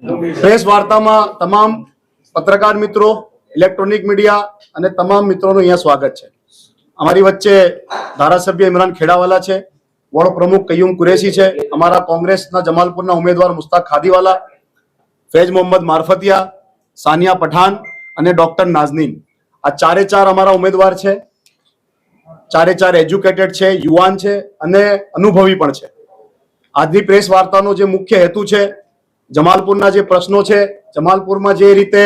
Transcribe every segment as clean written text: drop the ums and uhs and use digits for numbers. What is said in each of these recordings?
Press વાર્તામાં તમામ પત્રકાર મિત્રો, ઇલેક્ટ્રોનિક મીડિયા અને તમામ મિત્રોનું અહીંયા સ્વાગત છે। અમારી વચ્ચે ધારાસભ્ય ઇમરાન ખેડાવાલા છે, વોર્ડ પ્રમુખ કય્યુમ કુરેશી છે, અમારા કોંગ્રેસના જમાલપુરના ઉમેદવાર મુસ્તાક ખાદીવાલા, ફૈજ મોહમ્મદ મારફતિયા, સાનિયા પઠાણ અને ડોક્ટર નાઝનીન। આ ચારે ચાર અમારા ઉમેદવાર છે। ચારે ચાર એજ્યુકેટેડ છે, યુવાન છે અને અનુભવી પણ છે। આજની પ્રેસ વાર્તાનો જે મુખ્ય હેતુ છે, જમાલપુરના જે પ્રશ્નો છે, જમાલપુરમાં જે રીતે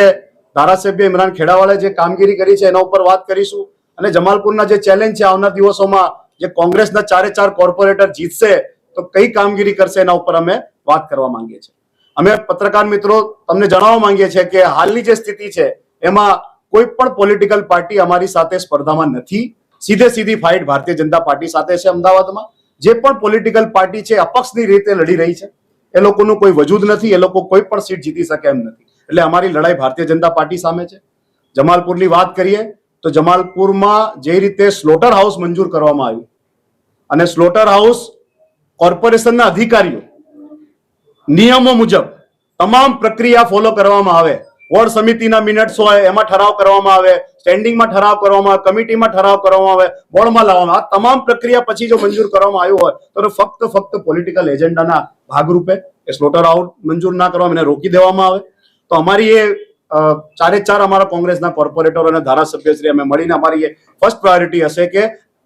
ધારાસભ્ય ઇમરાન ખેડાવાલાએ જે કામગીરી કરી છે એના ઉપર વાત કરીશું અને જમાલપુરના જે ચેલેન્જ છે આવનાર દિવસોમાં જે કોંગ્રેસના ચારે ચાર કોર્પોરેટર જીતશે તો કઈ કામગીરી કરશે એના ઉપર અમે વાત કરવા માંગીએ છીએ। અમે પત્રકાર મિત્રો તમને જણાવવા માંગીએ છીએ કે હાલની જે સ્થિતિ છે એમાં કોઈ પણ પોલિટિકલ પાર્ટી અમારી સાથે સ્પર્ધામાં નથી। સીધે સીધી ફાઇટ ભારતીય જનતા પાર્ટી સાથે છે। અમદાવાદમાં જે પણ પોલિટિકલ પાર્ટી છે અપક્ષની રીતે લડી રહી છે, એ લોકોનું કોઈ વજૂદ નથી, એ લોકો કોઈ પણ સીટ જીતી શકે એમ નથી। એટલે અમારી લડાઈ ભારતીય જનતા પાર્ટી સામે છે। જમાલપુરની વાત કરીએ તો જમાલપુરમાં જે રીતે સ્લોટર હાઉસ મંજૂર કરવામાં આવ્યું અને સ્લોટર હાઉસ કોર્પોરેશનના અધિકારીઓ નિયમો મુજબ તમામ પ્રક્રિયા ફોલો કરવામાં આવે, વોર્ડ સમિતિના મિનિટ્સ હોય એમાં ઠરાવ કરવામાં આવે, સ્ટેન્ડિંગમાં ઠરાવ કરવામાં આવે, કમિટીમાં ઠરાવ કરવામાં આવે, બોર્ડમાં લાવવામાં આવે, તમામ પ્રક્રિયા પછી જો મંજૂર કરવામાં આવ્યું હોય તો ફક્ત પોલિટિકલ એજન્ડાના ભાગરૂપે એ સ્લોટર હાઉસ મંજૂર ના કરવામાં, એને રોકી દેવામાં આવે। તો અમારી એ ચારે ચાર અમારા કોંગ્રેસના કોર્પોરેટરો અને ધારાસભ્યશ્રી અમે મળીને અમારી એ ફર્સ્ટ પ્રાયોરિટી હશે કે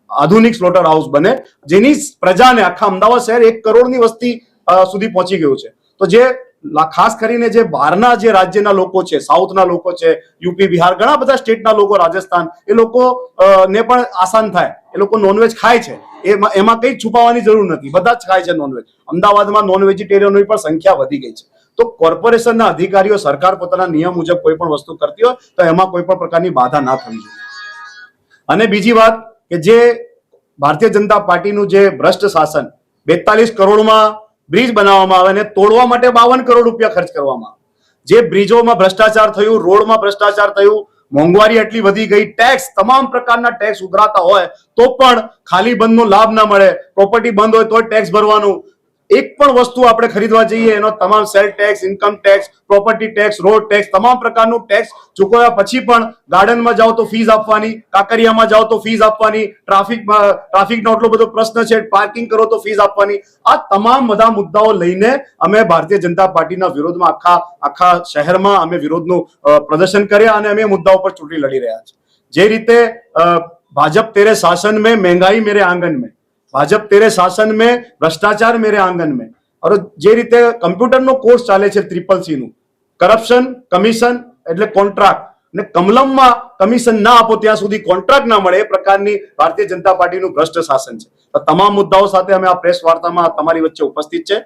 આધુનિક સ્લોટર હાઉસ બને, જેની પ્રજાને આખા અમદાવાદ શહેર 1 કરોડની વસ્તી સુધી પહોંચી ગયું છે। તો જે ખાસ કરીને જે બહારના જે રાજ્યના લોકો છે, સાઉથના લોકો છે, યુપી, બિહાર, ઘણા બધા સ્ટેટના લોકો, રાજસ્થાન, એ લોકો ને પણ આસાન થાય। એ લોકો નોનવેજ ખાય છે, એમાં કઈ છુપાવવાની જરૂર નથી, બધા જ ખાય છે નોનવેજ। અમદાવાદમાં નોન વેજીટેરિયનની પણ સંખ્યા વધી ગઈ છે। તો કોર્પોરેશનના અધિકારીઓ, સરકાર પોતાના નિયમ મુજબ કોઈ પણ વસ્તુ કરતી હોય તો એમાં કોઈ પણ પ્રકારની બાધા ના થવી જોઈએ। અને બીજી વાત કે જે ભારતીય જનતા પાર્ટીનું જે ભ્રષ્ટ શાસન, 42 કરોડમાં બ્રિજ બનાવવામાં આવે અને તોડવા માટે 52 કરોડ રૂપિયા ખર્ચ કરવામાં આવે, જે બ્રિજોમાં ભ્રષ્ટાચાર થયું, રોડમાં ભ્રષ્ટાચાર થયું, મોંઘવારી એટલી વધી ગઈ, ટેક્સ, તમામ પ્રકારના ટેક્સ ઉઘરાતા હોય તો પણ ખાલી બંધનો લાભ ના મળે, પ્રોપર્ટી બંધ હોય તો ટેક્સ ભરવાનું, એક પણ વસ્તુ આપણે ખરીદવા જઈએ એનો તમામ cell tax, income tax, property tax, road tax, તમામ પ્રકારનું ટેક્સ ચૂકવ્યા પછી પણ ગાર્ડનમાં જાઓ તો ફીસ આપવાની, કાંકરિયામાં જાઓ તો ફીસ આપવાની, ટ્રાફિકનો એટલો બધો પ્રશ્ન છે, પાર્કિંગ કરો તો ફીસ આપવાની। આ તમામ બધા મુદ્દાઓ લઈને અમે ભારતીય જનતા પાર્ટીના વિરોધમાં આખા શહેરમાં અમે વિરોધનું પ્રદર્શન કર્યા અને અમે મુદ્દાઓ પર ચૂંટણી લડી રહ્યા છીએ। જે રીતે ભાજપ તેરે શાસન में महंगाई मेरे आंगन में, भाजप तेरे शासन में भ्रष्टाचार मेरे आंगन में, और જે રીતે કમ્પ્યુટરનો કોર્સ ચાલે છે CCC નું, કરપ્શન, કમિશન એટલે કોન્ટ્રાક્ટ ને કમલમમાં કમિશન ના આપો ત્યાં સુધી કોન્ટ્રાક્ટ ના મળે, એ પ્રકારની ભારતીય જનતા પાર્ટીનું ભ્રષ્ટ શાસન છે। તો તમામ મુદ્દાઓ સાથે અમે આ પ્રેસ વાર્તામાં તમારી વચ્ચે ઉપસ્થિત છે।